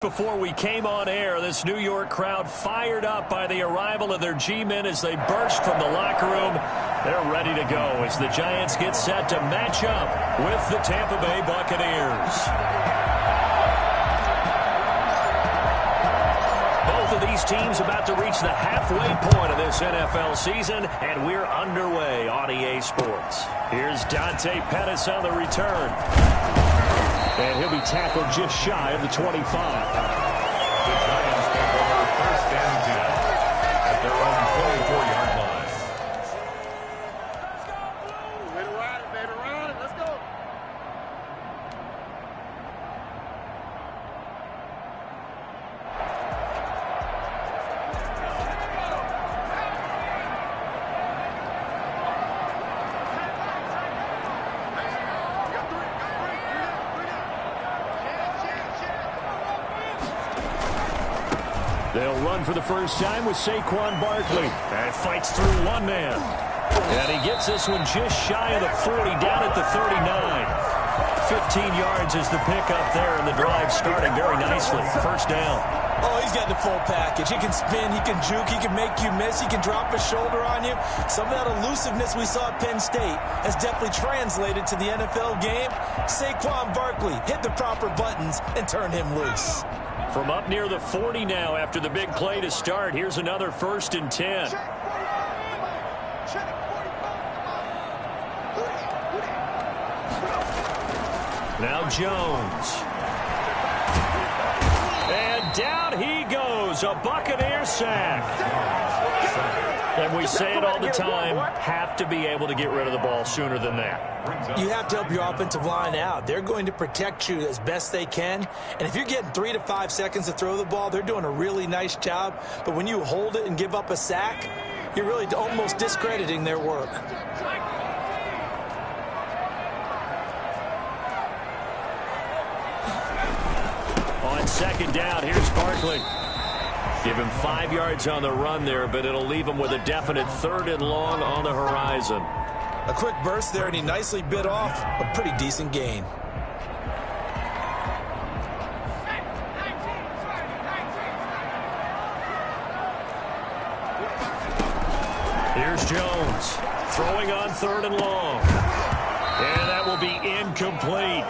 Before we came on air, this New York crowd fired up by the arrival of their G-men as they burst from the locker room. They're ready to go as the Giants get set to match up with the Tampa Bay Buccaneers. Both of these teams about to reach the halfway point of this NFL season, and we're underway on EA Sports. Here's Dante Pettis on the return. And he'll be tackled just shy of the 25. The Giants take over first and 10 at their own 24-yard line. Way to ride it, baby. Ride it. Let's go. They'll run for the first time with Saquon Barkley. And fights through one man. And he gets this one just shy of the 40, down at the 39. 15 yards is the pickup there, and the drive starting very nicely. First down. Oh, he's got the full package. He can spin, he can juke, he can make you miss, he can drop his shoulder on you. Some of that elusiveness we saw at Penn State has definitely translated to the NFL game. Saquon Barkley hit the proper buttons and turn him loose. From up near the 40 now after the big play to start. Here's another 1st and 10. Now Jones. And down he goes. A Buccaneer sack. And we say it all the time, have to be able to get rid of the ball sooner than that. You have to help your offensive line out. They're going to protect you as best they can. And if you're getting 3 to 5 seconds to throw the ball, they're doing a really nice job. But when you hold it and give up a sack, you're really almost discrediting their work. On second down, here's Barkley. Give him 5 yards on the run there, but it'll leave him with a definite 3rd and long on the horizon. A quick burst there, and he nicely bit off a pretty decent gain. Here's Jones, throwing on 3rd and long. And that will be incomplete.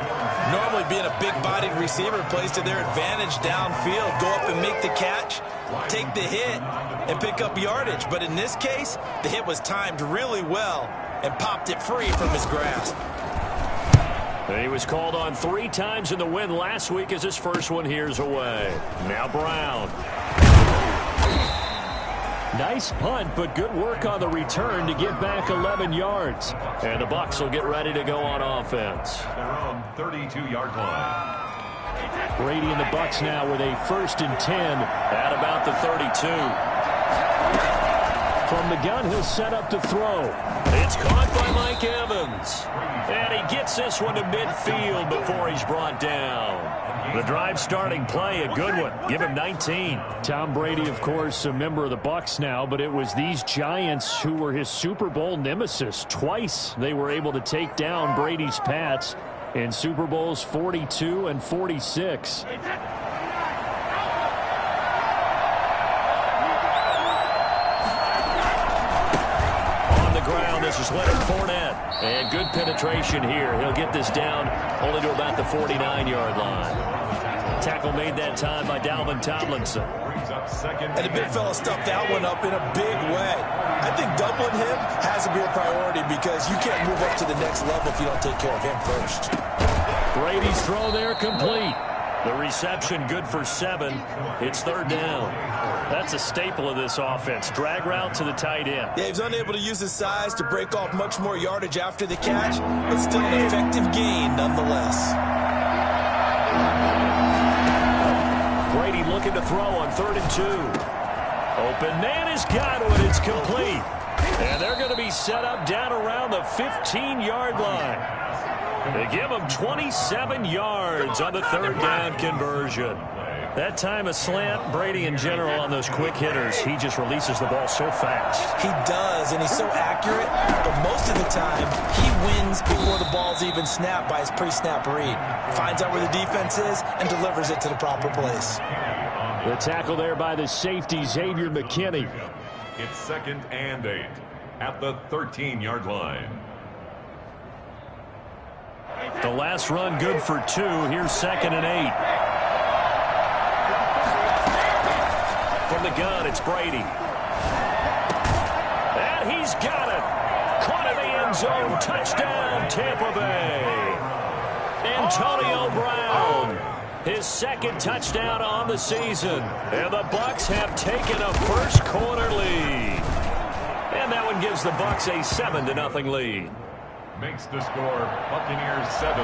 Normally being a big-bodied receiver plays to their advantage downfield. Go up and make the catch, take the hit, and pick up yardage. But in this case, the hit was timed really well and popped it free from his grasp. He was called on 3 times in the win last week as his first one here's away. Now Brown. Nice punt, but good work on the return to get back 11 yards. And the Bucs will get ready to go on offense. Their own 32-yard line. Brady and the Bucs now with a 1st and 10 at about the 32. From the gun, he'll set up to throw. It's caught by Mike Evans. And he gets this one to midfield before he's brought down. The drive starting play, a good one. Give him 19. Tom Brady, of course, a member of the Bucs now, but it was these Giants who were his Super Bowl nemesis. Twice they were able to take down Brady's Pats in Super Bowls 42 and 46. This is Leonard Fournette. And good penetration here. He'll get this down only to about the 49-yard line. Tackle made that time by Dalvin Tomlinson. And the big fella stuffed that one up in a big way. I think doubling him has to be a priority because you can't move up to the next level if you don't take care of him first. Brady's throw there complete. The reception good for 7. It's 3rd down. That's a staple of this offense. Drag route to the tight end. Yeah, he was unable to use his size to break off much more yardage after the catch, but still an effective gain nonetheless. Brady looking to throw on 3rd and 2. Open man has got one. It's complete. And they're going to be set up down around the 15-yard line. They give him 27 yards on the 3rd down conversion. That time a slant. Brady in general on those quick hitters, he just releases the ball so fast. He does, and he's so accurate, but most of the time he wins before the ball's even snapped by his pre-snap read. Finds out where the defense is and delivers it to the proper place. The tackle there by the safety, Xavier McKinney. It's 2nd and 8 at the 13-yard line. The last run good for 2. Here's 2nd and 8. From the gun, it's Brady. And he's got it. Caught in the end zone. Touchdown, Tampa Bay. Antonio Brown. His 2nd touchdown on the season. And the Bucs have taken a first-quarter lead. And that one gives the Bucs a 7-0 lead. Makes the score Buccaneers 7,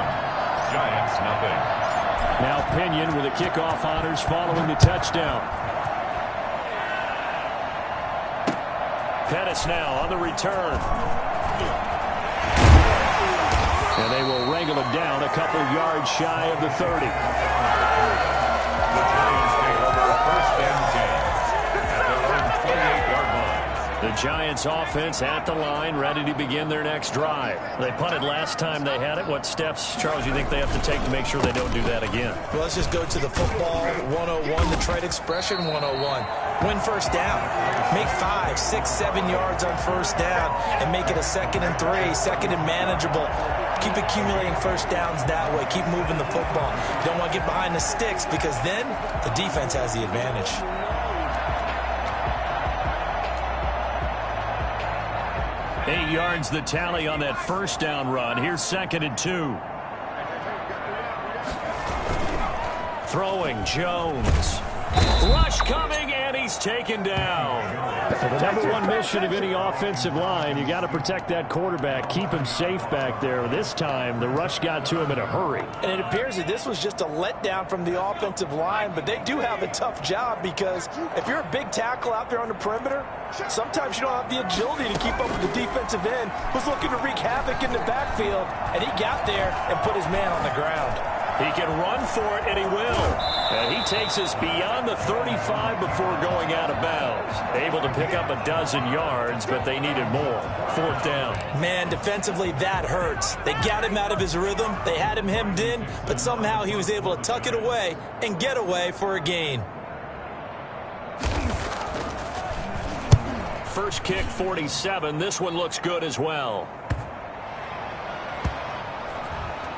Giants nothing. Now Pinion with the kickoff honors following the touchdown. Pettis now on the return. And they will wrangle it down a couple yards shy of the 30. The Giants take over 1st and 10 at their own 28-yard line. The Giants offense at the line, ready to begin their next drive. They punted last time they had it. What steps, Charles, you think they have to take to make sure they don't do that again? Well, let's just go to the football 101, the trade expression 101. Win first down. Make 5, 6, 7 yards on first down and make it a 2nd and 3, 2nd and manageable. Keep accumulating first downs that way. Keep moving the football. You don't want to get behind the sticks because then the defense has the advantage. 8 yards the tally on that first down run. Here's 2nd and 2. Throwing Jones. Rush coming, and he's taken down. The number one mission of any offensive line, you got to protect that quarterback, keep him safe back there. This time, the rush got to him in a hurry. And it appears that this was just a letdown from the offensive line, but they do have a tough job because if you're a big tackle out there on the perimeter, sometimes you don't have the agility to keep up with the defensive end who's looking to wreak havoc in the backfield, and he got there and put his man on the ground. He can run for it, and he will. And he takes us beyond the 35 before going out of bounds. Able to pick up a dozen yards, but they needed more. 4th down. Man, defensively, that hurts. They got him out of his rhythm. They had him hemmed in, but somehow he was able to tuck it away and get away for a gain. First kick, 47. This one looks good as well.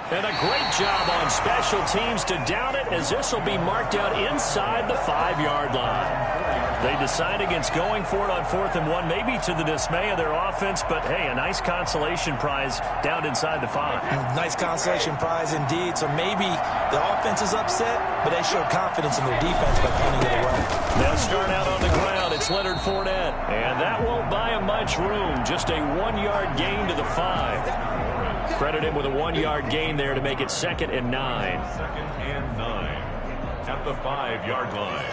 And a great job on special teams to down it, as this will be marked out inside the 5-yard line. They decide against going for it on 4th and 1, maybe to the dismay of their offense, but hey, a nice consolation prize down inside the 5. Nice consolation prize indeed. So maybe the offense is upset, but they showed confidence in their defense by punting it away. They'll start out on the ground. It's Leonard Fournette, and that won't buy him much room. Just a 1-yard gain to the 5. Credit him with a 1-yard gain there to make it 2nd and 9. 2nd and 9 at the 5-yard line.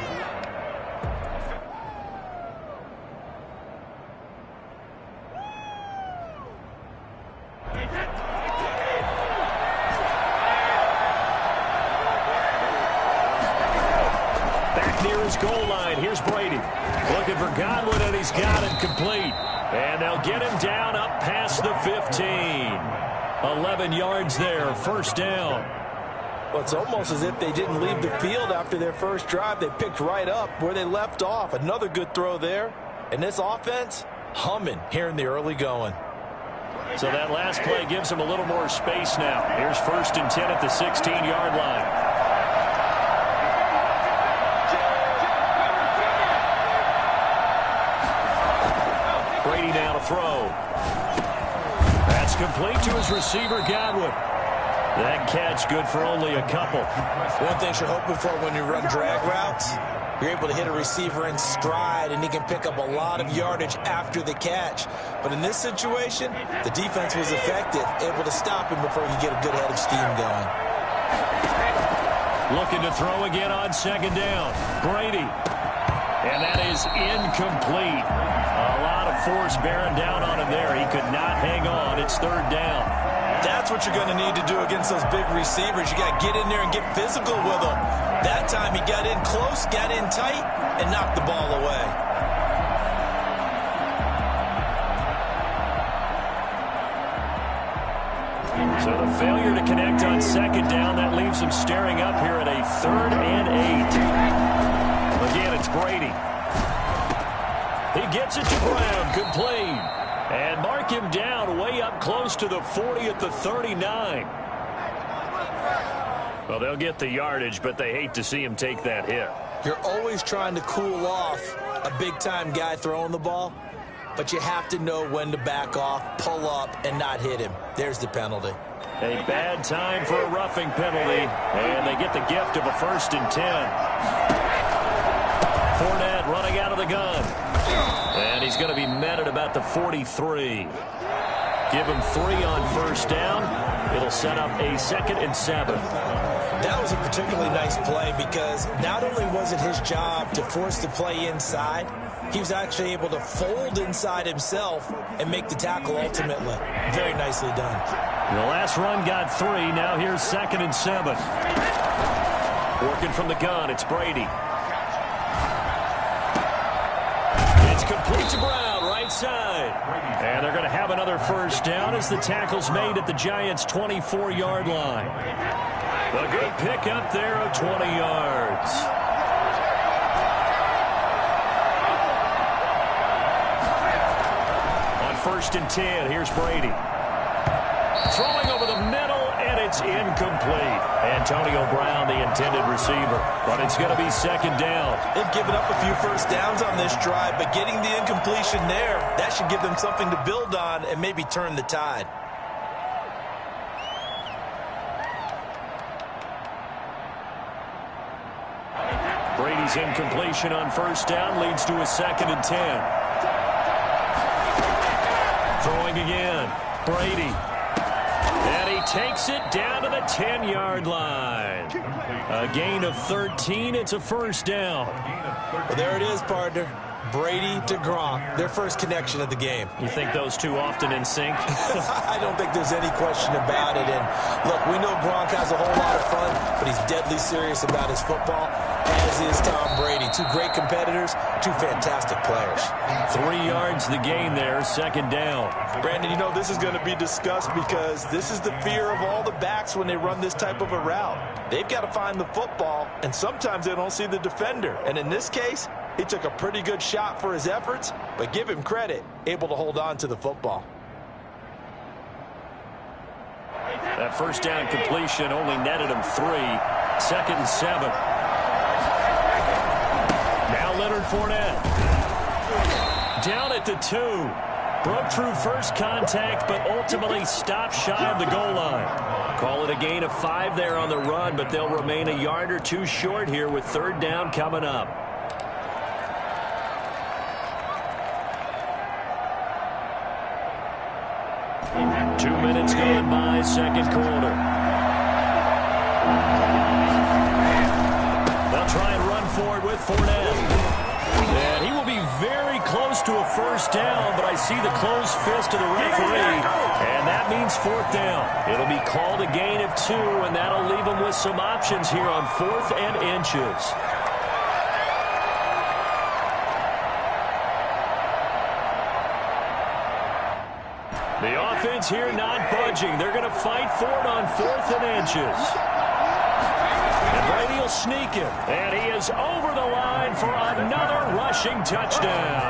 Back near his goal line. Here's Brady. Looking for Godwin, and he's got it complete. And they'll get him down up past the 15. 11 yards there, 1st down. Well, it's almost as if they didn't leave the field after their first drive. They picked right up where they left off. Another good throw there. And this offense, humming here in the early going. So that last play gives them a little more space now. Here's 1st and 10 at the 16-yard line. Brady now to throw. That's complete to his receiver, Godwin. That catch good for only a couple. One thing you're hoping for when you run drag routes, you're able to hit a receiver in stride, and he can pick up a lot of yardage after the catch. But in this situation, the defense was effective, able to stop him before he could get a good head of steam going. Looking to throw again on 2nd down. Brady. And that is incomplete. A lot of force bearing down on him there. He could not hang on. It's 3rd down. That's what you're going to need to do against those big receivers. You got to get in there and get physical with them. That time he got in close, got in tight, and knocked the ball away. So the failure to connect on second down, that leaves him staring up here at a 3rd and 8. Again, it's Brady. He gets it to Brown, complete. And mark him down way up close to the 40 at the 39. Well, they'll get the yardage, but they hate to see him take that hit. You're always trying to cool off a big-time guy throwing the ball, but you have to know when to back off, pull up, and not hit him. There's the penalty. A bad time for a roughing penalty, and they get the gift of a 1st and 10. Fournette running out of the gun. And he's going to be met at about the 43. Give him 3 on 1st down. It'll set up a 2nd and 7. That was a particularly nice play because not only was it his job to force the play inside, he was actually able to fold inside himself and make the tackle ultimately. Very nicely done. The last run got 3. Now here's 2nd and 7. Working from the gun, it's Brady. It's complete to Brown, right side. And they're going to have another 1st down as the tackle's made at the Giants' 24-yard line. A good pick up there of 20 yards. On 1st and 10, here's Brady. Throwing over the middle, and it's incomplete. Antonio Brown, the intended receiver. But it's going to be 2nd down. They've given up a few 1st downs on this drive, but getting the incompletion there, that should give them something to build on and maybe turn the tide. Brady's incompletion on 1st down leads to a 2nd and 10. Throwing again. Brady. And he takes it down to the 10-yard line. A gain of 13. It's a 1st down. Well, there it is, partner. Brady to Gronk, their first connection of the game. You think those two often in sync? I don't think there's any question about it. And look, we know Gronk has a whole lot of fun, but he's deadly serious about his football, as is Tom Brady. 2 great competitors, 2 fantastic players. 3 yards the gain there, 2nd down. Brandon, you know this is going to be discussed because this is the fear of all the backs when they run this type of a route. They've got to find the football, and sometimes they don't see the defender. And in this case, he took a pretty good shot for his efforts, but give him credit, able to hold on to the football. That 1st down completion only netted him 3. 2nd and 7. Now Leonard Fournette. Down at the 2. Broke through first contact, but ultimately stopped shy of the goal line. Call it a gain of 5 there on the run, but they'll remain a yard or 2 short here with 3rd down coming up. Two minutes gone by, 2nd quarter. They'll try and run forward with Fournette. And he will be very close to a 1st down, but I see the closed fist of the referee, and that means 4th down. It'll be called a gain of 2, and that'll leave them with some options here on 4th and inches. The offense here not budging. They're going to fight for it on 4th and inches. And Brady will sneak him. And he is over the line for another rushing touchdown.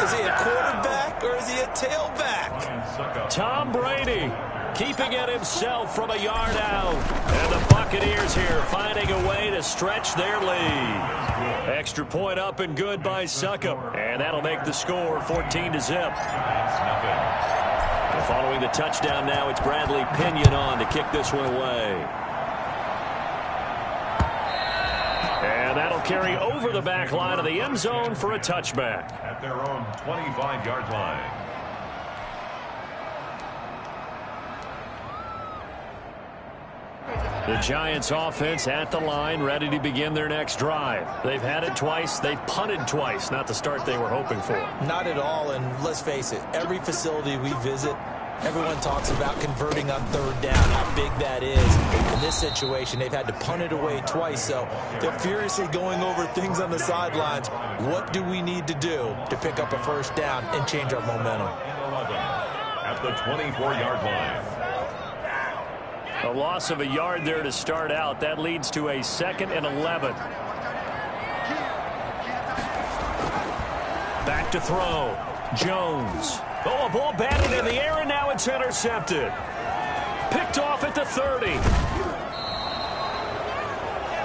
Is he a quarterback or is he a tailback? Tom Brady keeping it himself from a yard out. And the Buccaneers here finding a way to stretch their lead. Extra point up and good by Succop. And that'll make the score 14-0. Following the touchdown now, it's Bradley Pinion on to kick this one away. And that'll carry over the back line of the end zone for a touchback. At their own 25-yard line. The Giants offense at the line, ready to begin their next drive. They've had it twice. They've punted twice. Not the start they were hoping for. Not at all, and let's face it, every facility we visit, Everyone talks about converting on third down, how big that is. In this situation, they've had to punt it away twice, so they're furiously going over things on the sidelines. What do we need to do to pick up a first down and change our momentum? At the 24-yard line. A loss of a yard there to start out. That leads to a 2nd and 11. Back to throw. Jones. Oh, a ball batted in the air, and now it's intercepted. Picked off at the 30.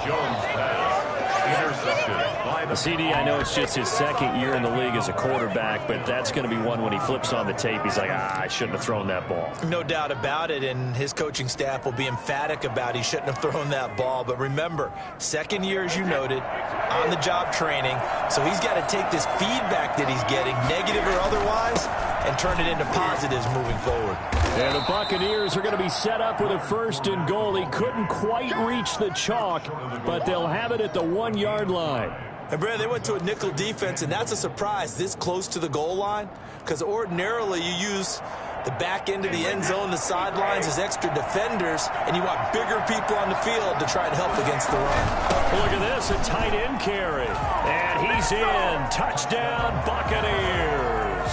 Jones pass. Intercepted. CD, I know it's just his 2nd year in the league as a quarterback, but that's going to be one when he flips on the tape. He's like, I shouldn't have thrown that ball. No doubt about it, and his coaching staff will be emphatic about he shouldn't have thrown that ball. But remember, 2nd year, as you noted, on-the-job training, so he's got to take this feedback that he's getting, negative or otherwise, and turn it into positives moving forward. And the Buccaneers are going to be set up with a 1st and goal. He couldn't quite reach the chalk, but they'll have it at the 1-yard line. And, Brad, they went to a nickel defense, and that's a surprise this close to the goal line, because ordinarily you use the back end of the end zone, the sidelines as extra defenders, and you want bigger people on the field to try and help against the run. Look at this, a tight end carry. And he's in. Touchdown, Buccaneers.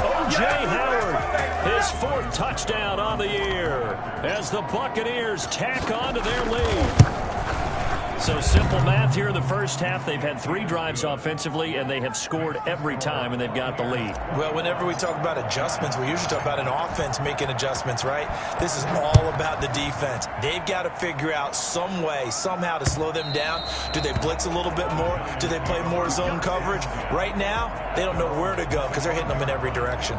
O.J. Howard, his 4th touchdown on the year as the Buccaneers tack on to their lead. So simple math here in the first half. They've had 3 drives offensively, and they have scored every time, and they've got the lead. Well, whenever we talk about adjustments, we usually talk about an offense making adjustments, right? This is all about the defense. They've got to figure out some way, somehow to slow them down. Do they blitz a little bit more? Do they play more zone coverage? Right now, they don't know where to go because they're hitting them in every direction.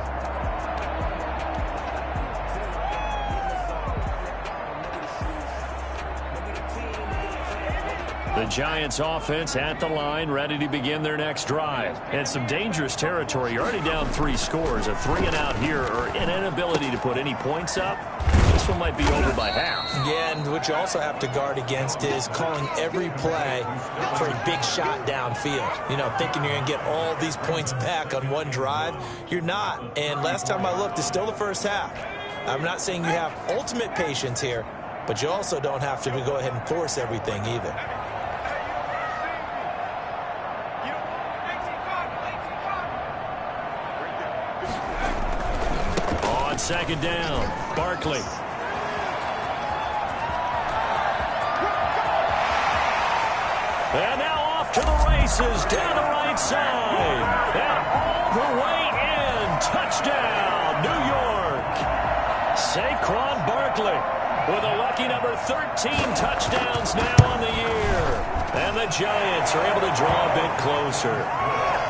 The Giants offense at the line, ready to begin their next drive. And some dangerous territory. You're already down 3 scores. A 3-and-out here, or an inability to put any points up. This one might be over by half. Yeah, and what you also have to guard against is calling every play for a big shot downfield. You know, thinking you're going to get all these points back on one drive. You're not. And last time I looked, it's still the first half. I'm not saying you have ultimate patience here, but you also don't have to go ahead and force everything either. On 2nd down, Barkley. And now off to the races, down the right side. And all the way in. Touchdown, New York. Saquon Barkley with a lucky number 13 touchdowns now on the year. And the Giants are able to draw a bit closer.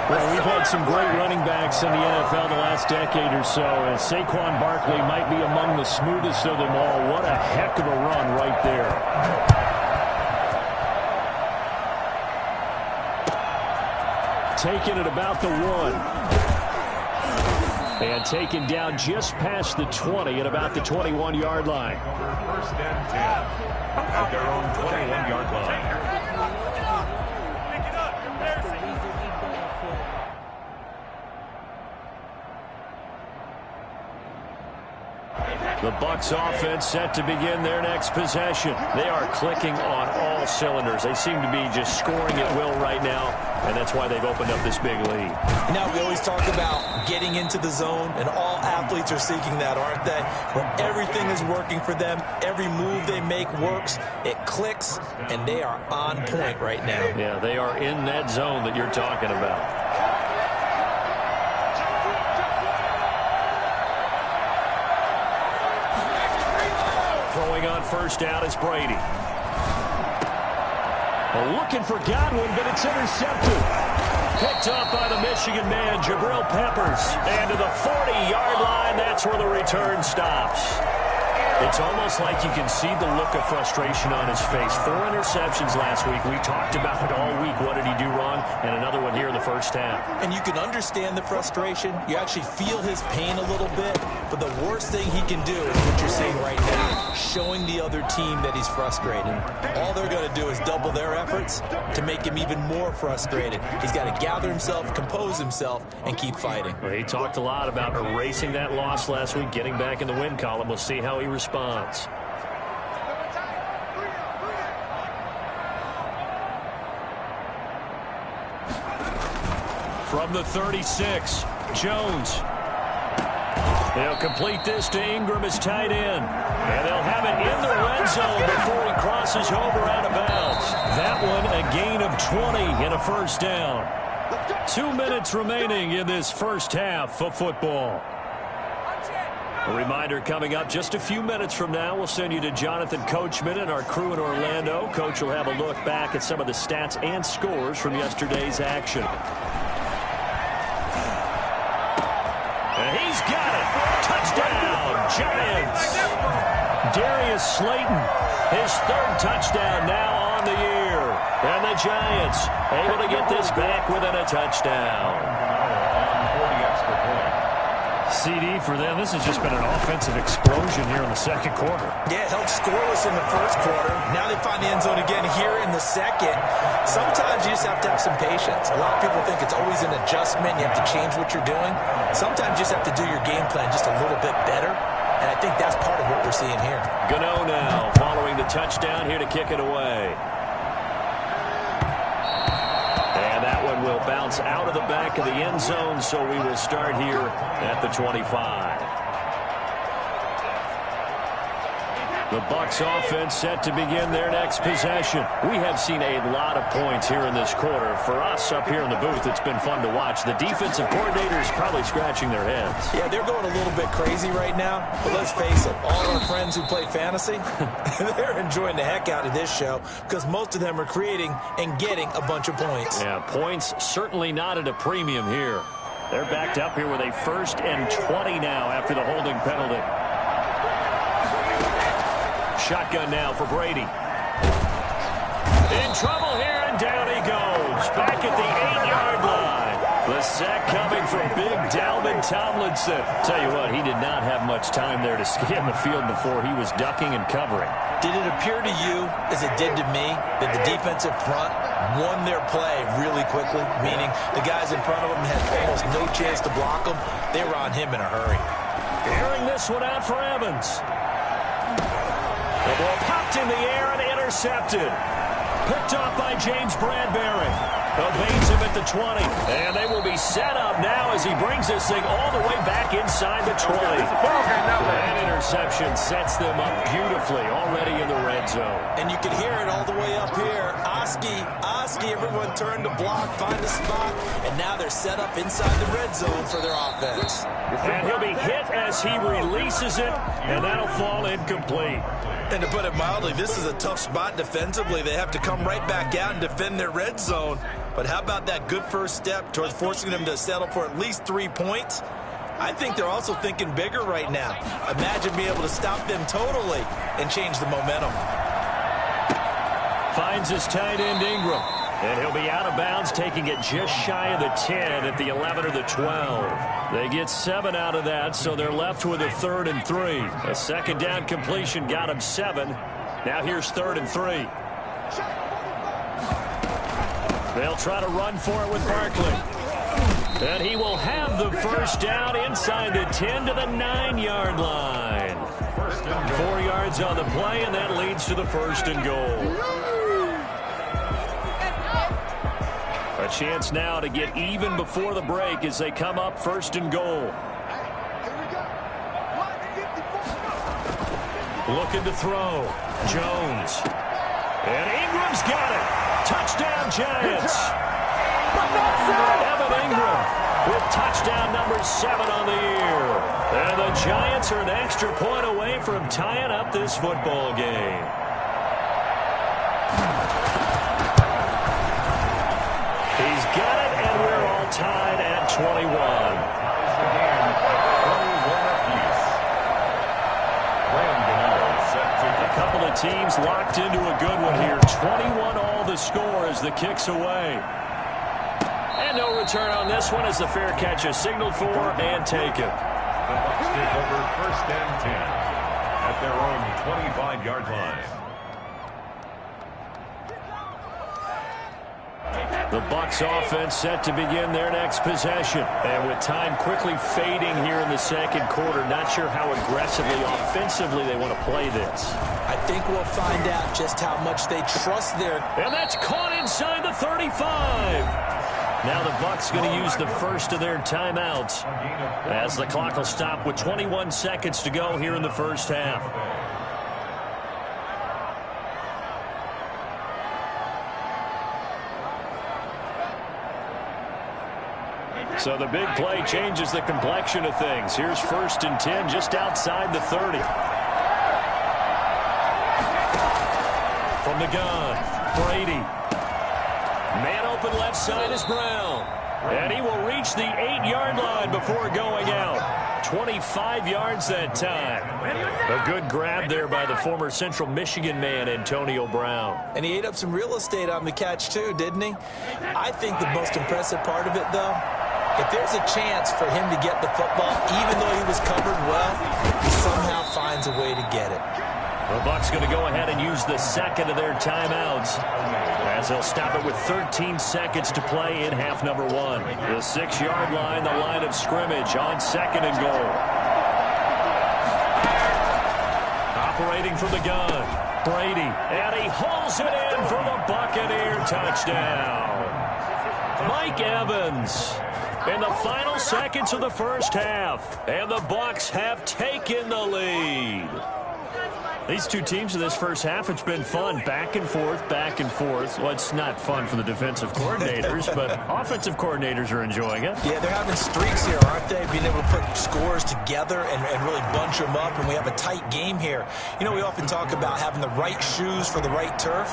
Well, we've had some great running backs in the NFL the last decade or so, and Saquon Barkley might be among the smoothest of them all. What a heck of a run right there. Taken at about the 1. And taken down just past the 20 at about the 21-yard line. 1st and 10 at their own 21-yard line. The Bucs offense set to begin their next possession. They are clicking on all cylinders. They seem to be just scoring at will right now, and that's why they've opened up this big lead. Now, we always talk about getting into the zone, and all athletes are seeking that, aren't they? Where everything is working for them. Every move they make works. It clicks, and they are on point right now. Yeah, they are in that zone that you're talking about. Throwing on 1st down is Brady. Looking for Godwin, but it's intercepted. Picked up by the Michigan man, Jabril Peppers. And to the 40-yard line, that's where the return stops. It's almost like you can see the look of frustration on his face. 4 interceptions last week. We talked about it all week. What did he do wrong? and another one here in the first half. And you can understand the frustration. You actually feel his pain a little bit. But the worst thing he can do is what you're seeing right now, showing the other team that he's frustrated. All they're going to do is double their efforts to make him even more frustrated. He's got to gather himself, compose himself, and keep fighting. Well, he talked a lot about erasing that loss last week, getting back in the win column. We'll see how he responds. From the 36, Jones. They'll complete this to Ingram as tight end. And they'll have it in the red zone before he crosses over out of bounds. That one a gain of 20 and a first down. 2 minutes remaining in this first half of football. A reminder coming up just a few minutes from now. We'll send you to Jonathan Coachman and our crew in Orlando. Coach will have a look back at some of the stats and scores from yesterday's action. And he's got it. Touchdown, Giants. Darius Slayton, his third touchdown now on the year. And the Giants able to get this back within a touchdown. CD for them. This has just been an offensive explosion here in the second quarter. Yeah, it held scoreless in the first quarter. Now they find the end zone again here in the second. Sometimes you just have to have some patience. A lot of people think it's always an adjustment. You have to change what you're doing. Sometimes you just have to do your game plan just a little bit better. And I think that's part of what we're seeing here. Gano now following the touchdown here to kick it away. And that one will bounce out of the back of the end zone, so we will start here at the 25. The Bucs offense set to begin their next possession. We have seen a lot of points here in this quarter. For us up here in the booth, it's been fun to watch. The defensive coordinators probably scratching their heads. Yeah, they're going a little bit crazy right now. But let's face it, all our friends who play fantasy, they're enjoying the heck out of this show because most of them are creating and getting a bunch of points. Yeah, points certainly not at a premium here. They're backed up here with a 1st and 20 now after the holding penalty. Shotgun now for Brady. In trouble here, and down he goes. Back at the 8-yard line. The sack coming from big Dalvin Tomlinson. Tell you what, he did not have much time there to scan the field before he was ducking and covering. Did it appear to you, as it did to me, that the defensive front won their play really quickly? Meaning the guys in front of them had almost no chance to block them. They were on him in a hurry. Airing this one out for Evans. The ball popped in the air and intercepted. Picked off by James Bradbury. Evades him at the 20. And they will be set up now as he brings this thing all the way back inside the 20. That interception sets them up beautifully already in the red zone. And you can hear it all the way up here. Oski, everyone turned to block, find a spot, and now they're set up inside the red zone for their offense. And he'll be hit as he releases it, and that'll fall incomplete. And to put it mildly, this is a tough spot defensively. They have to come right back out and defend their red zone. But how about that good first step towards forcing them to settle for at least 3 points? I think they're also thinking bigger right now. Imagine being able to stop them totally and change the momentum. Finds his tight end Ingram. And he'll be out of bounds, taking it just shy of the 10 at the 11 or the 12. They get 7 out of that, so they're left with a 3rd and 3. A second down completion got him 7. Now here's 3rd and 3. They'll try to run for it with Barkley. And he will have the first down inside the 10 to the 9-yard line. 4 yards on the play, and that leads to the 1st and goal. A chance now to get even before the break as they come up 1st and goal. Looking to throw. Jones. And Ingram's got it. Touchdown, Giants. Evan Ingram with touchdown number 7 on the year. And the Giants are an extra point away from tying up this football game. He's got it, and we're all tied at 21. A couple of teams locked into a good one here. 21 all the score as the kick's away. And no return on this one as the fair catch is signaled for and taken. The Bucs take over 1st and 10 at their own 25-yard line. The Bucs offense set to begin their next possession. And with time quickly fading here in the second quarter, not sure how aggressively, offensively they want to play this. I think we'll find out just how much they trust their... And that's caught inside the 35. Now the Bucs going to use the first of their timeouts as the clock will stop with 21 seconds to go here in the first half. So the big play changes the complexion of things. Here's 1st and 10 just outside the 30. From the gun, Brady. Man open left side is Brown. And he will reach the 8-yard line before going out. 25 yards that time. A good grab there by the former Central Michigan man, Antonio Brown. And he ate up some real estate on the catch, too, didn't he? I think the most impressive part of it, though, if there's a chance for him to get the football, even though he was covered well, he somehow finds a way to get it. The Bucs going to go ahead and use the second of their timeouts as they'll stop it with 13 seconds to play in half number 1. The 6-yard line, the line of scrimmage on 2nd and goal. Operating from the gun, Brady, and he hauls it in for the Buccaneer touchdown. Mike Evans in the final seconds of the first half, and the Bucs have taken the lead. These two teams in this first half, it's been fun. Back and forth, back and forth. Well, it's not fun for the defensive coordinators, but offensive coordinators are enjoying it. Yeah, they're having streaks here, aren't they? Being able to put scores together and really bunch them up, and we have a tight game here. You know, we often talk about having the right shoes for the right turf.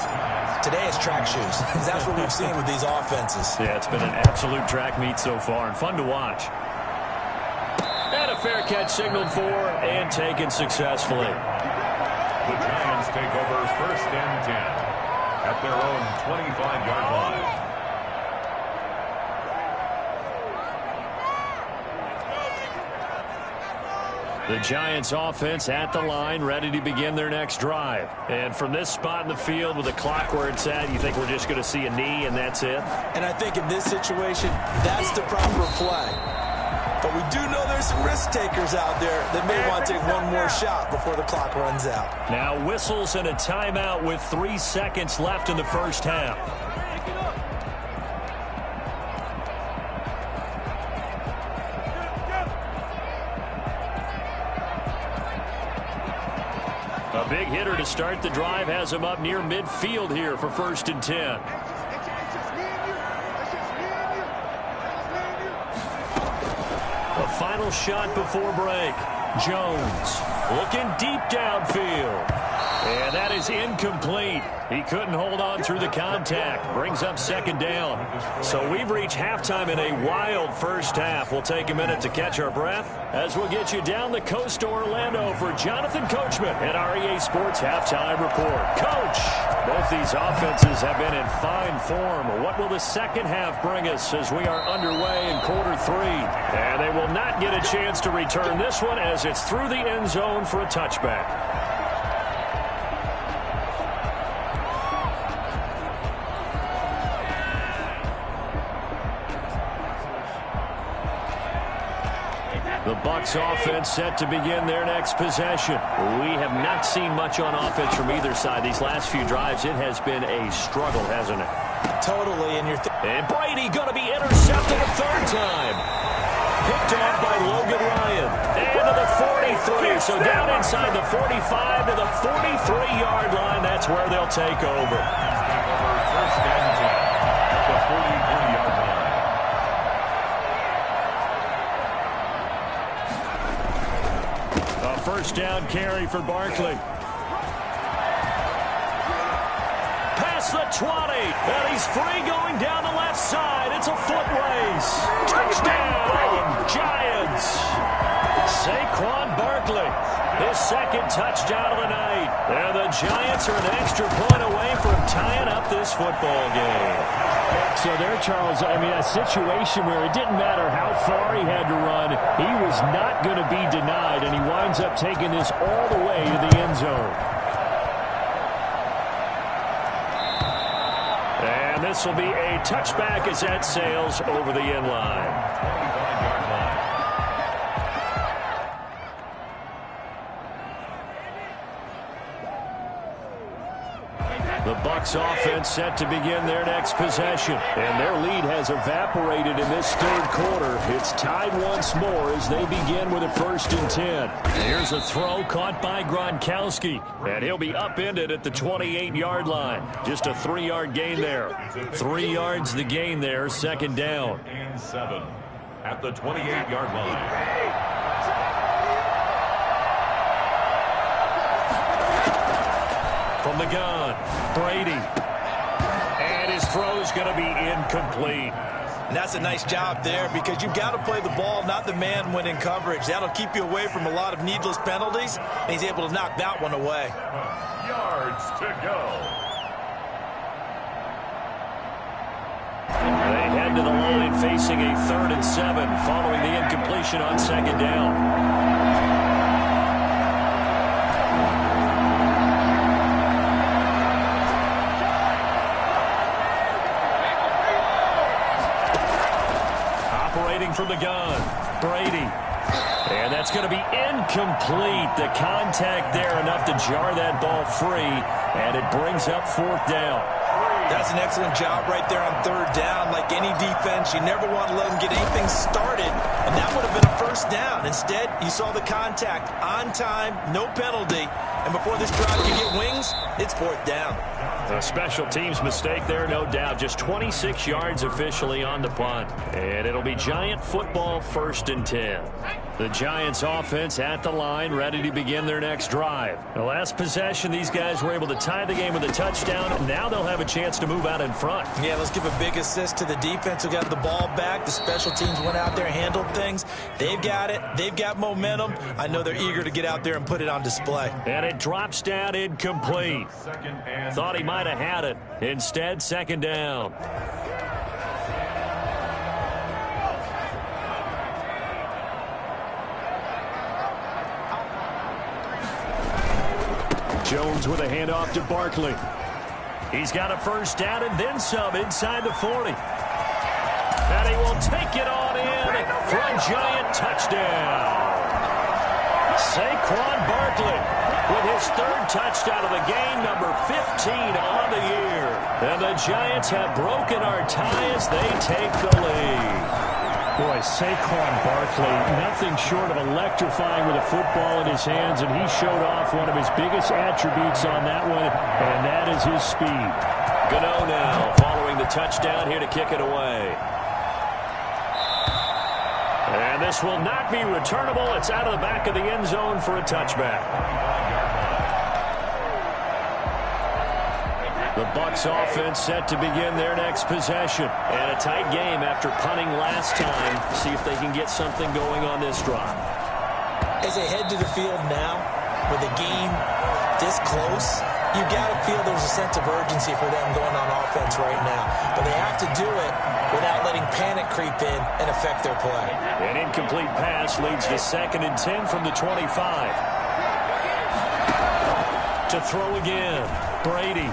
Today it's track shoes. That's what we've seen with these offenses. Yeah, it's been an absolute track meet so far, and fun to watch. And a fair catch signaled for and taken successfully. The Giants take over 1st and 10 at their own 25-yard line. The Giants offense at the line, ready to begin their next drive. And from this spot in the field with the clock where it's at, you think we're just going to see a knee and that's it? And I think in this situation, that's the proper play. But we do know there's some risk takers out there that may want to take one more shot before the clock runs out. Now whistles and a timeout with 3 seconds left in the first half. A big hitter to start the drive has him up near midfield here for 1st and 10. A final shot before break. Jones looking deep downfield. And that is incomplete. He couldn't hold on through the contact. Brings up 2nd down. So we've reached halftime in a wild first half. We'll take a minute to catch our breath as we'll get you down the coast to Orlando for Jonathan Coachman at our EA Sports Halftime Report. Coach, both these offenses have been in fine form. What will the second half bring us as we are underway in quarter 3? And they will not get a chance to return this one as it's through the end zone for a touchback. The Bucs offense set to begin their next possession. We have not seen much on offense from either side. These last few drives, it has been a struggle, hasn't it? Totally. And Brady going to be intercepted a 3rd time. Picked off by Logan Ryan. And to the 43. So down inside the 45 to the 43-yard line. That's where they'll take over. 1st and 10 at the 43-yard line. First down carry for Barkley. Past the 20. And he's free going down the left side. It's a foot race. Touchdown, Giants. Saquon Barkley, his 2nd touchdown of the night. And the Giants are an extra point away from tying up this football game. So there, Charles, I mean, a situation where it didn't matter how far he had to run, he was not going to be denied, and he winds up taking this all the way to the end zone. And this will be a touchback as that sails over the end line. The Bucs offense set to begin their next possession. And their lead has evaporated in this third quarter. It's tied once more as they begin with a 1st and 10. Here's a throw caught by Gronkowski. And he'll be upended at the 28-yard line. Just a 3-yard gain there. 3 yards the gain there, 2nd down. And 7 at the 28-yard line. From the gun, Brady. And his throw is going to be incomplete. And that's a nice job there because you've got to play the ball, not the man when in coverage. That'll keep you away from a lot of needless penalties, and he's able to knock that one away. Yards to go. They head to the line facing a 3rd and 7 following the incompletion on 2nd down. From the gun, Brady. And that's going to be incomplete. The contact there enough to jar that ball free, and it brings up 4th down. That's an excellent job right there on 3rd down. Like any defense, you never want to let them get anything started, and that would have been a 1st down. Instead, you saw the contact on time, no penalty, and before this drive can get wings, it's 4th down. A special teams mistake there, no doubt. Just 26 yards officially on the punt. And it'll be Giant football, 1st and 10. The Giants offense at the line, ready to begin their next drive. The last possession, these guys were able to tie the game with a touchdown. Now they'll have a chance to move out in front. Yeah, let's give a big assist to the defense who got the ball back. The special teams went out there and handled things. They've got it. They've got momentum. I know they're eager to get out there and put it on display. And it drops down incomplete. Thought he might have had it. Instead, 2nd down. Jones with a handoff to Barkley. He's got a 1st down and then some inside the 40. And he will take it on in for a Giant touchdown. Saquon Barkley with his 3rd touchdown of the game, number 15 on the year. And the Giants have broken our tie as they take the lead. Boy, Saquon Barkley, nothing short of electrifying with a football in his hands, and he showed off one of his biggest attributes on that one, and that is his speed. Gano now following the touchdown here to kick it away. And this will not be returnable. It's out of the back of the end zone for a touchback. The Bucs offense set to begin their next possession. And a tight game after punting last time. See if they can get something going on this drive. As they head to the field now, with the game this close, you've got to feel there's a sense of urgency for them going on offense right now. But they have to do it without letting panic creep in and affect their play. An incomplete pass leads to 2nd and 10 from the 25. To throw again, Brady.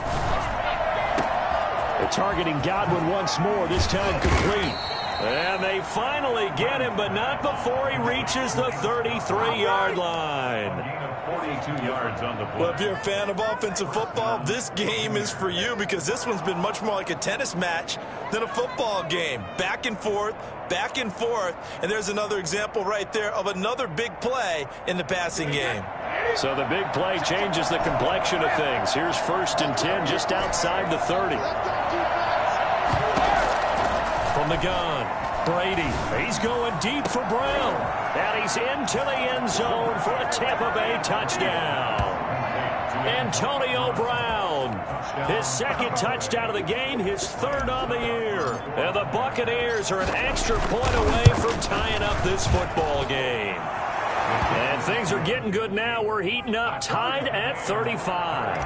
Targeting Godwin once more, this time complete. And they finally get him, but not before he reaches the 33-yard line. 42 yards on the play. Well, if you're a fan of offensive football, this game is for you because this one's been much more like a tennis match than a football game. Back and forth, and there's another example right there of another big play in the passing game. So the big play changes the complexion of things. Here's 1st and 10 just outside the 30. From the gun, Brady. He's going deep for Brown. And he's into the end zone for a Tampa Bay touchdown. Antonio Brown, his 2nd touchdown of the game, his 3rd on the year. And the Buccaneers are an extra point away from tying up this football game. And things are getting good now. We're heating up, tied at 35.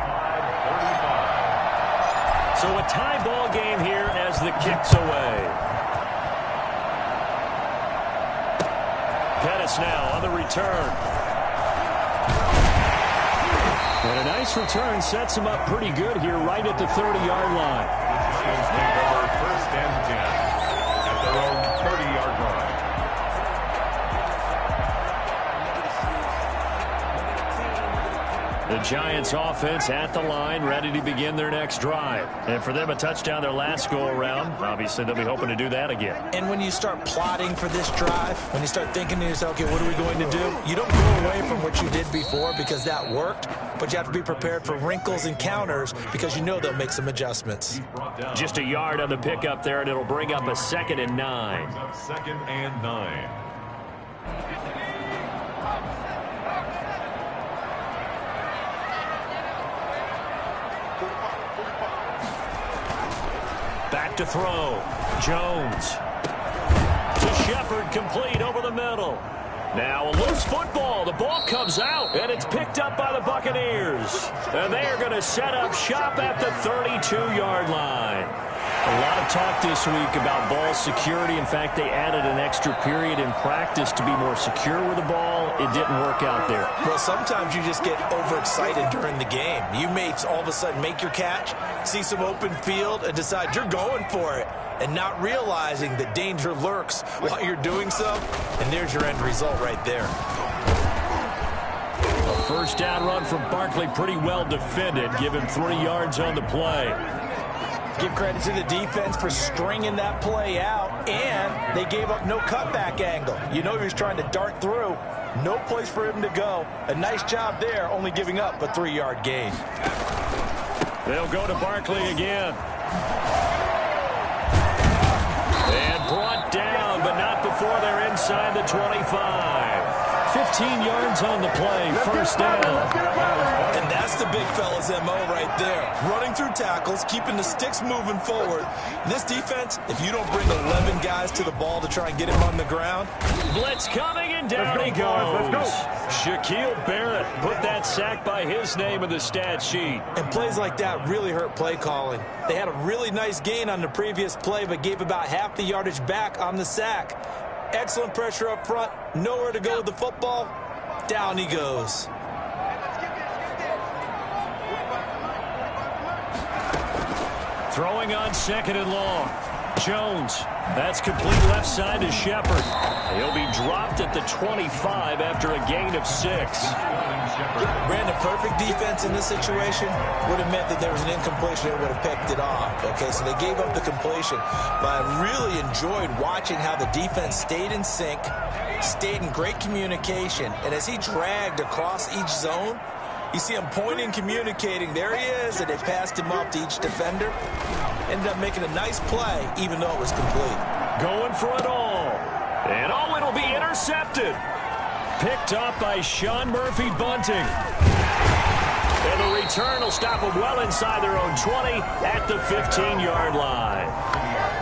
So a tie ball game here as the kick's away. Pettis now on the return. And a nice return sets him up pretty good here right at the 30-yard line. Giants take over 1st and 10 at their own 30-yard line. The Giants offense at the line, ready to begin their next drive. And for them, a touchdown their last go-around. Obviously, they'll be hoping to do that again. And when you start plotting for this drive, when you start thinking to yourself, okay, what are we going to do? You don't go away from what you did before because that worked, but you have to be prepared for wrinkles and counters because you know they'll make some adjustments. Just a yard on the pickup there, and it'll bring up a 2nd and 9. 2nd and 9. Back to throw. Jones. To Shepard, complete over the middle. Now a loose football. The ball comes out, and it's picked up by the Buccaneers. And they are going to set up shop at the 32-yard line. A lot of talk this week about ball security. In fact, they added an extra period in practice to be more secure with the ball. It didn't work out there. Well, sometimes you just get overexcited during the game. You may all of a sudden make your catch, see some open field, and decide you're going for it, and not realizing that danger lurks while you're doing so. And there's your end result right there. A first down run from Barkley, pretty well defended. Give him 3 yards on the play. Give credit to the defense for stringing that play out, and they gave up no cutback angle. You know he was trying to dart through. No place for him to go. A nice job there, only giving up a 3-yard gain. They'll go to Barkley again. And brought down, but not before they're inside the 25. 15 yards on the play, first down. And that's the big fella's MO right there. Running through tackles, keeping the sticks moving forward. This defense, if you don't bring 11 guys to the ball to try and get him on the ground. Blitz coming, and down he goes. Shaquille Barrett put that sack by his name in the stat sheet. And plays like that really hurt play calling. They had a really nice gain on the previous play, but gave about half the yardage back on the sack. Excellent pressure up front. Nowhere to go with the football. Down he goes. Throwing on 2nd and long. Jones. That's complete left side to Shepard. He'll be dropped at the 25 after a gain of 6. Brandon, perfect defense in this situation would have meant that there was an incompletion that would have picked it off. Okay, so they gave up the completion. But I really enjoyed watching how the defense stayed in sync, stayed in great communication, and as he dragged across each zone, you see him pointing, communicating. There he is, and they passed him off to each defender. Ended up making a nice play, even though it was complete. Going for it all. And it'll be intercepted. Picked up by Sean Murphy Bunting. And the return will stop them well inside their own 20 at the 15-yard line.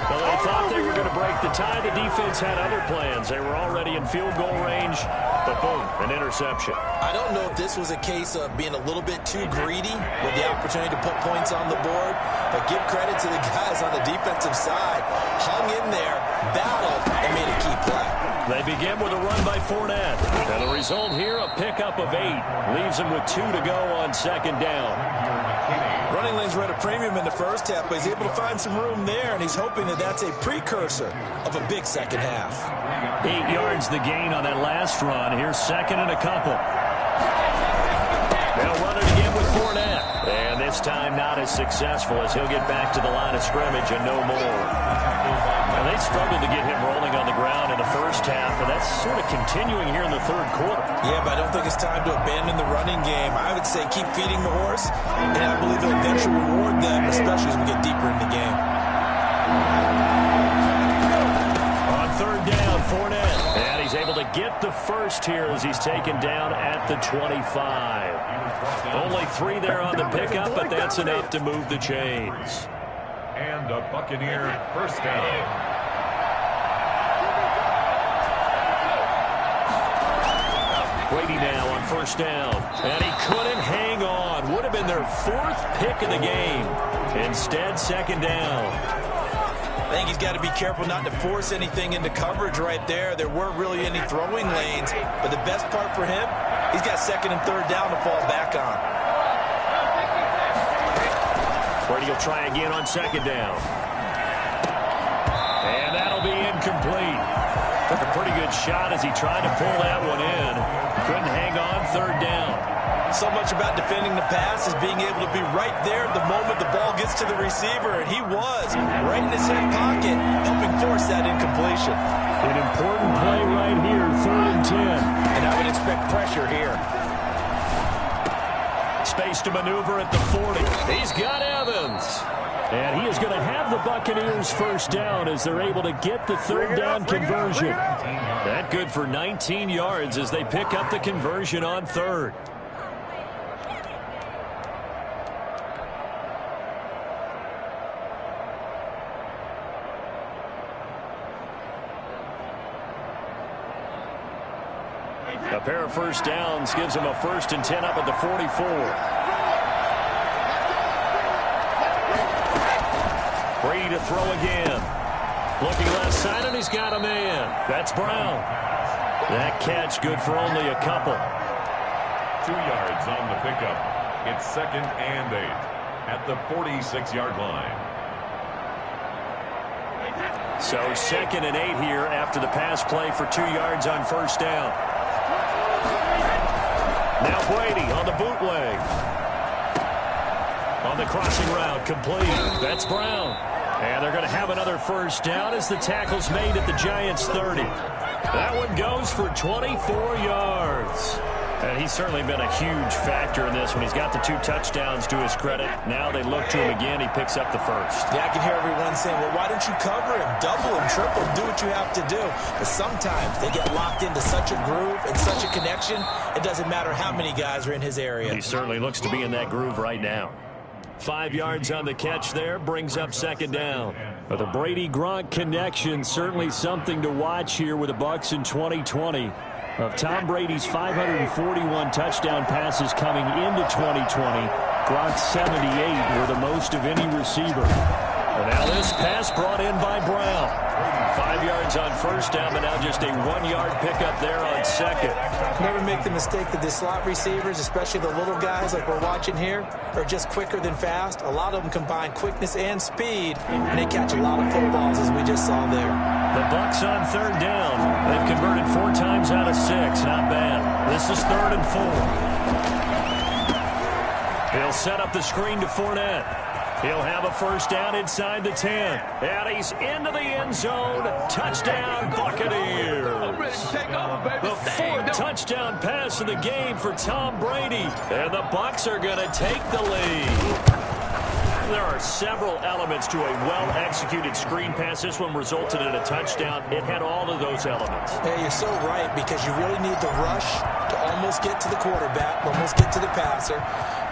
Well, they thought they were going to break the tie. The defense had other plans. They were already in field goal range, but boom, an interception. I don't know if this was a case of being a little bit too greedy with the opportunity to put points on the board, but give credit to the guys on the defensive side. Hung in there, battled, and made a key play. They begin with a run by Fournette. And the result here, a pickup of 8. Leaves them with 2 to go on 2nd down. Running lanes were at a premium in the first half, but he's able to find some room there, and he's hoping that that's a precursor of a big second half. 8 yards the gain on that last run. Here's 2nd and a couple. They'll run it again with Fournette. And this time not as successful as he'll get back to the line of scrimmage and no more. And they struggled to get him rolling on the ground in the first half, and that's sort of continuing here in the 3rd quarter. Yeah, but I don't think it's time to abandon the running game. I would say keep feeding the horse, and I believe he'll eventually reward them, especially as we get deeper in the game. On 3rd down, Fournette. And he's able to get the first here as he's taken down at the 25. Only 3 there on the pickup, but that's enough to move the chains. And a Buccaneer first down. Brady now on first down. And he couldn't hang on. Would have been their 4th pick of the game. Instead, second down. I think he's got to be careful not to force anything into coverage right there. There weren't really any throwing lanes. But the best part for him, he's got second and third down to fall back on. Brady will try again on second down. And that'll be incomplete. Took a pretty good shot as he tried to pull that one in. Couldn't hang on, third down. So much about defending the pass is being able to be right there the moment the ball gets to the receiver. And he was right in his hip pocket, helping force that incompletion. An important play right here, 3rd and 10. And I would expect pressure here. Space to maneuver at the 40. He's got Evans. And he is going to have the Buccaneers first down as they're able to get the third down conversion. That good for 19 yards as they pick up the conversion on third. A pair of first downs gives him a 1st and 10 up at the 44. Brady to throw again. Looking left side, and he's got a man. That's Brown. That catch good for only a couple. 2 yards on the pickup. It's 2nd and 8 at the 46-yard line. So 2nd and 8 here after the pass play for 2 yards on first down. Now Brady on the bootleg. On the crossing route, complete. That's Brown. And they're going to have another first down as the tackle's made at the Giants' 30. That one goes for 24 yards. And he's certainly been a huge factor in this when he's got the 2 touchdowns to his credit. Now they look to him again. He picks up the first. Yeah, I can hear everyone saying, well, why don't you cover him, double him, triple him, do what you have to do. But sometimes they get locked into such a groove and such a connection, it doesn't matter how many guys are in his area. He certainly looks to be in that groove right now. 5 yards on the catch there, brings up second down. But the Brady-Gronk connection, certainly something to watch here with the Bucs in 2020. Of Tom Brady's 541 touchdown passes coming into 2020, Gronk's 78 were the most of any receiver. And now this pass brought in by Brown. 5 yards on first down, but now just a 1-yard pickup there on second. Never make the mistake that the slot receivers, especially the little guys like we're watching here, are just quicker than fast. A lot of them combine quickness and speed, and they catch a lot of footballs, as we just saw there. The Bucs on third down. They've converted 4 times out of 6. Not bad. This is 3rd and 4. He'll set up the screen to Fournette. He'll have a first down inside the 10. And he's into the end zone. Touchdown, Buccaneers. The 4th touchdown pass of the game for Tom Brady. And the Bucs are going to take the lead. There are several elements to a well-executed screen pass. This one resulted in a touchdown. It had all of those elements. Yeah, you're so right, because you really need the rush to almost get to the quarterback, almost get to the passer.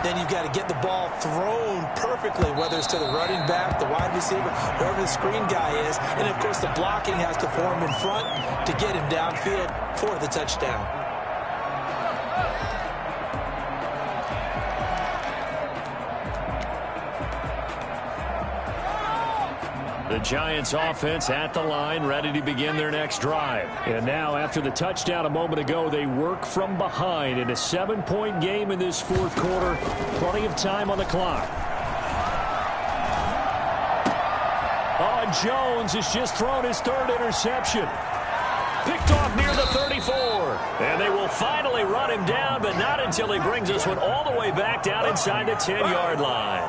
Then you've got to get the ball thrown perfectly, whether it's to the running back, the wide receiver, whoever the screen guy is. And, of course, the blocking has to form in front to get him downfield for the touchdown. The Giants offense at the line, ready to begin their next drive. And now, after the touchdown a moment ago, they work from behind in a 7-point game in this 4th quarter. Plenty of time on the clock. Oh, Jones has just thrown his 3rd interception. Picked off near the 34. And they will finally run him down, but not until he brings this one all the way back down inside the 10-yard line.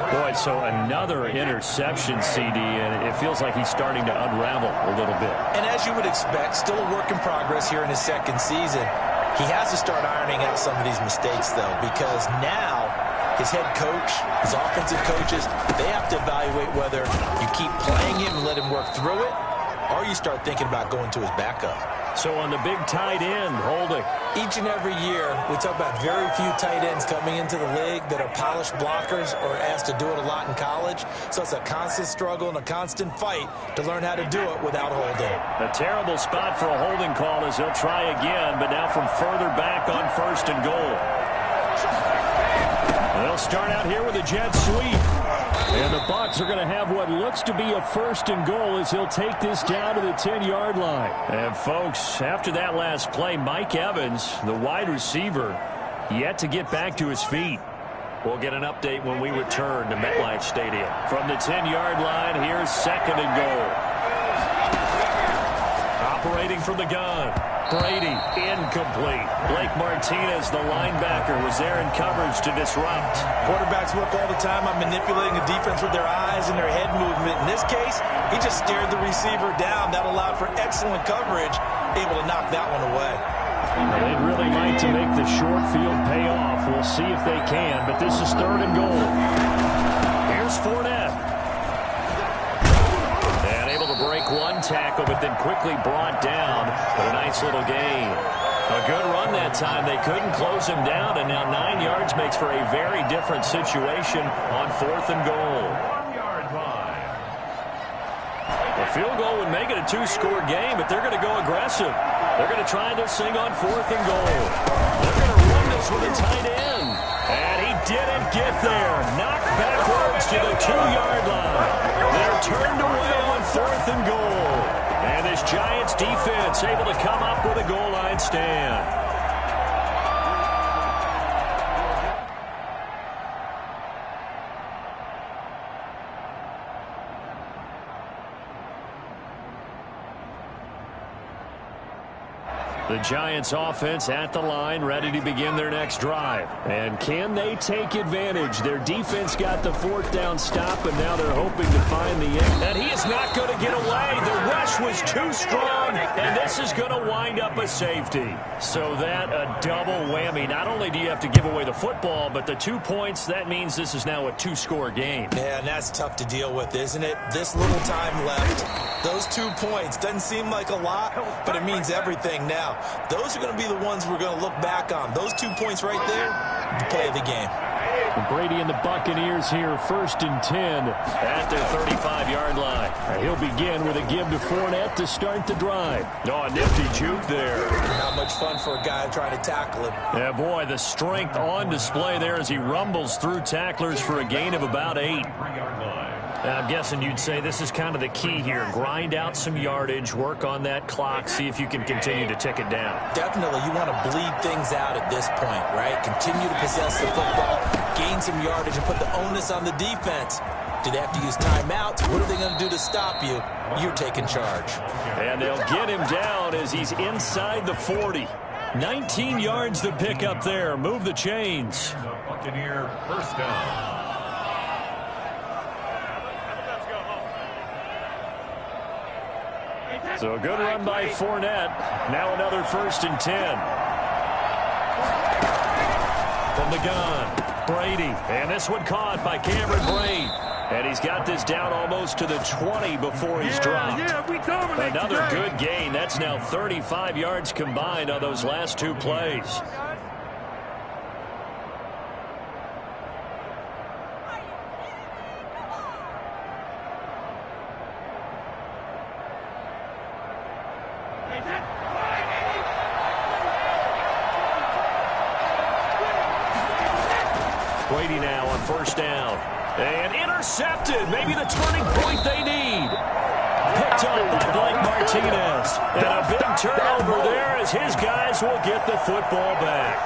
Boy, so another interception, CD, and it feels like he's starting to unravel a little bit. And as you would expect, still a work in progress here in his 2nd season. He has to start ironing out some of these mistakes, though, because now his head coach, his offensive coaches, they have to evaluate whether you keep playing him and let him work through it, or you start thinking about going to his backup. So on the big tight end, holding. Each and every year, we talk about very few tight ends coming into the league that are polished blockers or asked to do it a lot in college. So it's a constant struggle and a constant fight to learn how to do it without holding. A terrible spot for a holding call as he'll try again, but now from further back on 1st and goal. They'll start out here with a jet sweep. And the Bucs are going to have what looks to be a 1st and goal as he'll take this down to the 10-yard line. And, folks, after that last play, Mike Evans, the wide receiver, yet to get back to his feet. We'll get an update when we return to MetLife Stadium. From the 10-yard line, here's 2nd and goal. Operating from the gun. Brady, incomplete. Blake Martinez, the linebacker, was there in coverage to disrupt. Quarterbacks work all the time on manipulating the defense with their eyes and their head movement. In this case, he just stared the receiver down. That allowed for excellent coverage, able to knock that one away. They'd really like to make the short field pay off. We'll see if they can, but this is 3rd and goal. Here's Fournette. And able to break one tackle, but then quickly brought down. But a nice little gain. A good run that time. They couldn't close him down, and now 9 yards makes for a very different situation on 4th and goal. 1-yard line. A field goal would make it a 2-score game, but they're going to go aggressive. They're going to try this thing on 4th and goal. They're going to run this with a tight end. And he didn't get there. Knocked backwards to the 2-yard line. They're turned away on 4th and goal. And this Giants defense able to come up with a goal line stand. The Giants offense at the line, ready to begin their next drive. And can they take advantage? Their defense got the 4th down stop, and now they're hoping to find the end. And he is not going to get away. The rush was too strong, and this is going to wind up a safety. So that a double whammy. Not only do you have to give away the football, but the 2 points, that means this is now a 2-score game. Yeah, and that's tough to deal with, isn't it? This little time left. Those 2 points doesn't seem like a lot, but it means everything now. Those are going to be the ones we're going to look back on. Those 2 points right there, the play of the game. Brady and the Buccaneers here, 1st and 10 at their 35-yard line. He'll begin with a give to Fournette to start the drive. Oh, a nifty juke there. Not much fun for a guy trying to tackle him. Yeah, boy, the strength on display there as he rumbles through tacklers for a gain of about 8. 3-yard line. I'm guessing you'd say this is kind of the key here. Grind out some yardage, work on that clock, see if you can continue to tick it down. Definitely, you want to bleed things out at this point, right? Continue to possess the football, gain some yardage, and put the onus on the defense. Do they have to use timeouts? What are they going to do to stop you? You're taking charge. And they'll get him down as he's inside the 40. 19 yards to pick up there. Move the chains. Buccaneer 1st down. So a good run by Fournette. Now another 1st and 10. From the gun, Brady. And this one caught by Cameron Brate. And he's got this down almost to the 20 before he's dropped. Another good gain. That's now 35 yards combined on those last 2 plays. Brady now on 1st down. And intercepted. Maybe the turning point they need. Picked up by Blake Martinez. And a big turnover there as his guys will get the football back.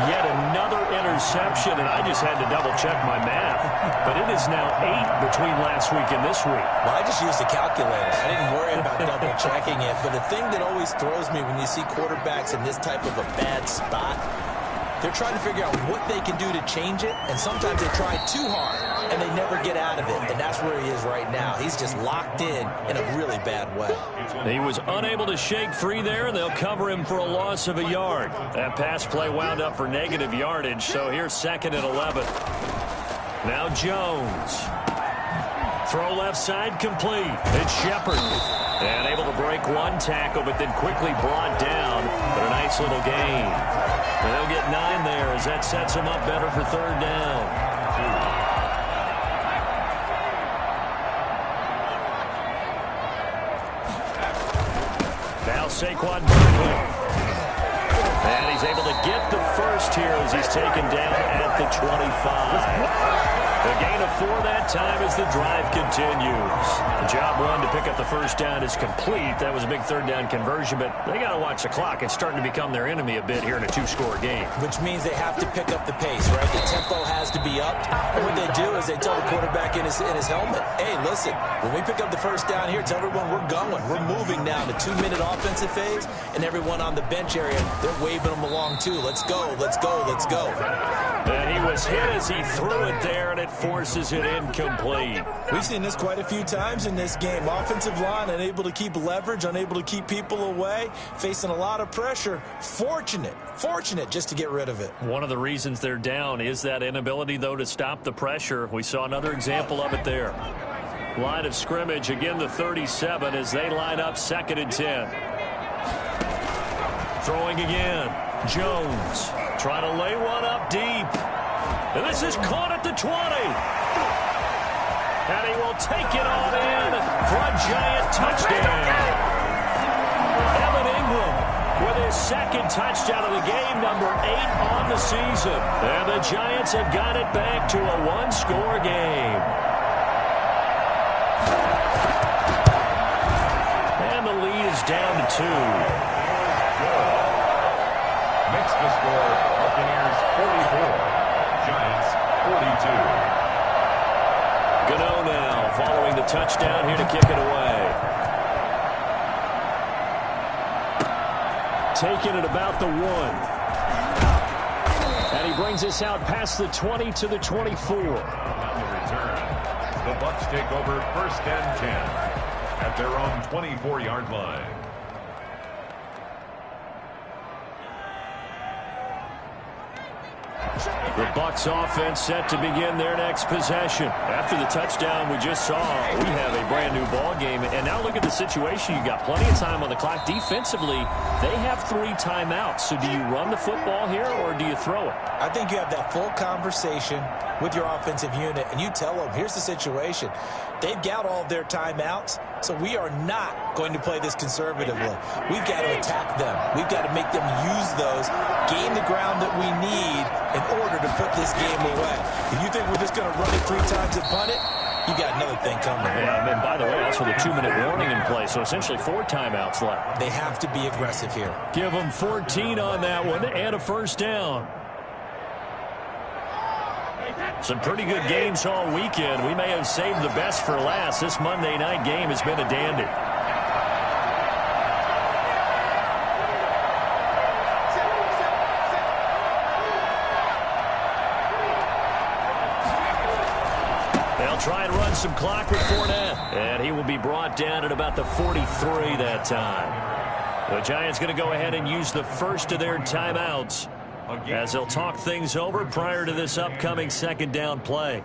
Yet another interception, and I just had to double-check my math. But it is now 8 between last week and this week. Well, I just used a calculator. I didn't worry about double-checking it. But the thing that always throws me when you see quarterbacks in this type of a bad spot, they're trying to figure out what they can do to change it, and sometimes they try too hard, and they never get out of it, and that's where he is right now. He's just locked in a really bad way. He was unable to shake free there, and they'll cover him for a loss of a yard. That pass play wound up for negative yardage, so here's 2nd and 11. Now Jones. Throw left side complete. It's Shepard. And able to break one tackle, but then quickly brought down. But a nice little gain. And they'll get 9 there as that sets them up better for third down. Now Saquon Barkley. And he's able to get the first here as he's taken down at the 25. The gain of 4 that time as the drive continues. Job 1 to pick up the first down is complete. That was a big third down conversion, but they got to watch the clock. It's starting to become their enemy a bit here in a 2-score game. Which means they have to pick up the pace, right? The tempo has to be up. And what they do is they tell the quarterback in his helmet, hey, listen, when we pick up the first down here, tell everyone we're going. We're moving now to 2-minute offensive phase, and everyone on the bench area, they're waving them along too. Let's go, let's go, let's go. And he was hit as he threw it there, and it forces it incomplete. We've seen this quite a few times in this game. Offensive line unable to keep leverage, unable to keep people away, facing a lot of pressure. Fortunate just to get rid of it. One of the reasons they're down is that inability, though, to stop the pressure. We saw another example of it there. Line of scrimmage, again the 37 as they line up 2nd and 10. Throwing again. Jones trying to lay one up deep. And this is caught at the 20. And he will take it on in for a Giant touchdown. Evan Ingram with his 2nd touchdown of the game, number 8 on the season. And the Giants have got it back to a 1-score game. And the lead is down to 2. Makes the score Buccaneers 44, Giants 42. Gano now following the touchdown here to kick it away. Taking it about the 1. And he brings us out past the 20 to the 24. On the return, the Bucs take over 1st and 10 at their own 24-yard line. The Bucs offense set to begin their next possession. After the touchdown we just saw, we have a brand new ball game. And now look at the situation. You got plenty of time on the clock. Defensively, they have 3 timeouts. So do you run the football here or do you throw it? I think you have that full conversation with your offensive unit, and you tell them, here's the situation. They've got all of their timeouts, so we are not going to play this conservatively. We've got to attack them. We've got to make them use those, gain the ground that we need in order to put this game away. If you think we're just going to run it 3 times and punt it, you got another thing coming. Yeah, and by the way, also the 2-minute warning in play, so essentially 4 timeouts left. They have to be aggressive here. Give them 14 on that one and a first down. Some pretty good games all weekend. We may have saved the best for last. This Monday night game has been a dandy. They'll try and run some clock with Fournette. And he will be brought down at about the 43 that time. The Giants going to go ahead and use the first of their timeouts as they'll talk things over prior to this upcoming 2nd down play.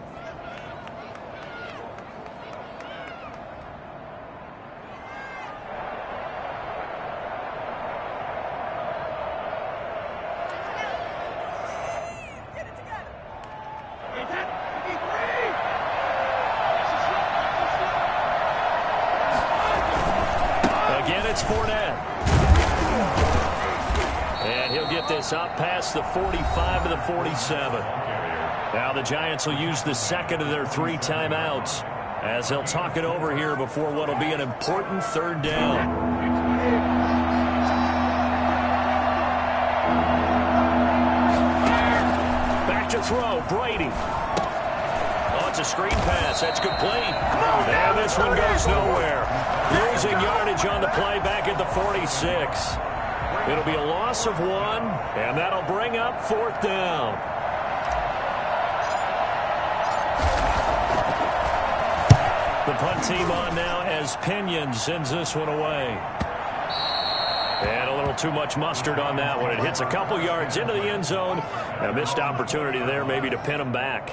Again, it's Fournette. And he'll get this up past the 45 to the 47. Now the Giants will use the 2nd of their 3 timeouts as they'll talk it over here before what will be an important 3rd down. Back to throw, Brady. Oh, it's a screen pass. That's complete. And this one goes nowhere. Losing yardage on the play back at the 46. It'll be a loss of 1, and that'll bring up 4th down. The punt team on now as Pinion sends this one away. And a little too much mustard on that one. It hits a couple yards into the end zone. A missed opportunity there maybe to pin them back.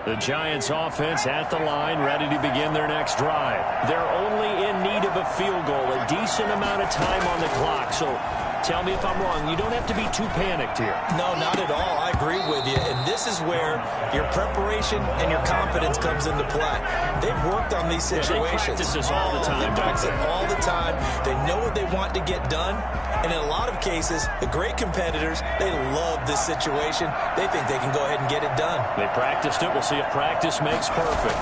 The Giants offense at the line, ready to begin their next drive. They're only in need of a field goal, a decent amount of time on the clock. So tell me if I'm wrong. You don't have to be too panicked here. No, not at all. I agree with you. And this is where your preparation and your confidence comes into play. They've worked on these situations. They practice this all the time. They practice it all the time. They know what they want to get done. And in a lot of cases, the great competitors, they love this situation. They think they can go ahead and get it done. They practiced it. We'll see if practice makes perfect.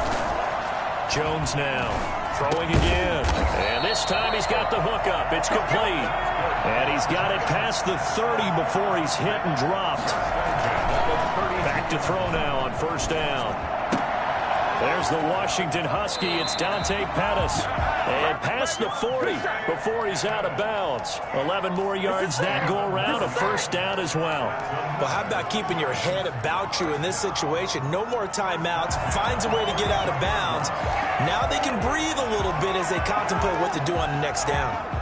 Jones now throwing again. And this time he's got the hook up. It's complete. And he's got it past the 30 before he's hit and dropped. Back to throw now on first down. There's the Washington Husky. It's Dante Pettis. And past the 40 before he's out of bounds. 11 more yards that go around. A first down as well. Well, how about keeping your head about you in this situation? No more timeouts. Finds a way to get out of bounds. Now they can breathe a little bit as they contemplate what to do on the next down.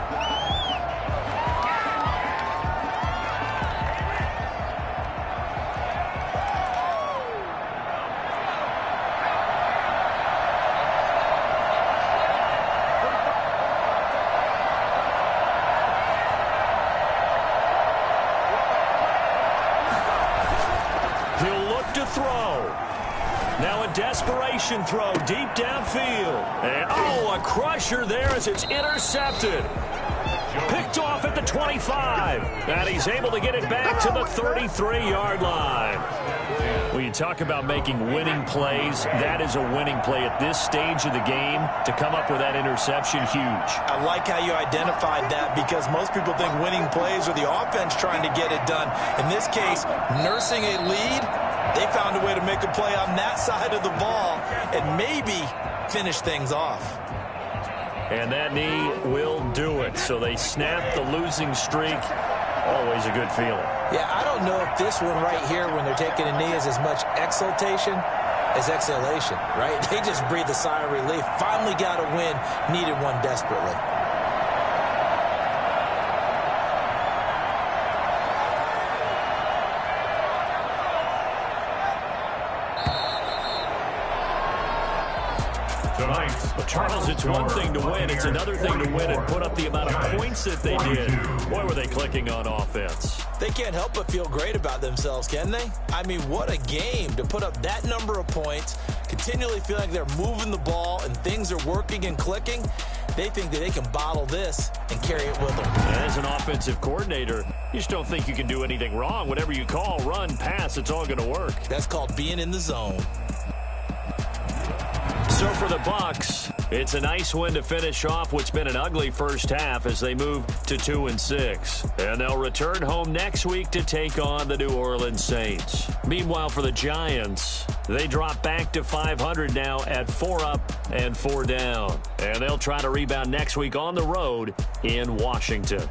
Desperation throw deep downfield. And, a crusher there as it's intercepted. Picked off at the 25. And he's able to get it back to the 33-yard line. When you talk about making winning plays, that is a winning play at this stage of the game. To come up with that interception, huge. I like how you identified that because most people think winning plays are the offense trying to get it done. In this case, nursing a lead, they found a way to make a play on that side of the ball and maybe finish things off. And that knee will do it. So they snap the losing streak. Always a good feeling. Yeah, I don't know if this one right here when they're taking a knee is as much exultation as exhalation, right? They just breathe a sigh of relief. Finally got a win. Needed one desperately. Charles, it's one thing to win. It's another thing to win and put up the amount of points that they did. Boy, were they clicking on offense. They can't help but feel great about themselves, can they? I mean, what a game to put up that number of points, continually feel like they're moving the ball and things are working and clicking. They think that they can bottle this and carry it with them. As an offensive coordinator, you just don't think you can do anything wrong. Whatever you call, run, pass, it's all going to work. That's called being in the zone. So for the Bucs, it's a nice win to finish off what's been an ugly first half as they move to 2-6. And they'll return home next week to take on the New Orleans Saints. Meanwhile, for the Giants, they drop back to 500 now at 4 up and 4 down. And they'll try to rebound next week on the road in Washington.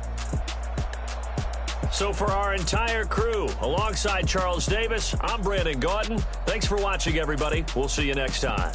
So for our entire crew, alongside Charles Davis, I'm Brandon Gaudin. Thanks for watching, everybody. We'll see you next time.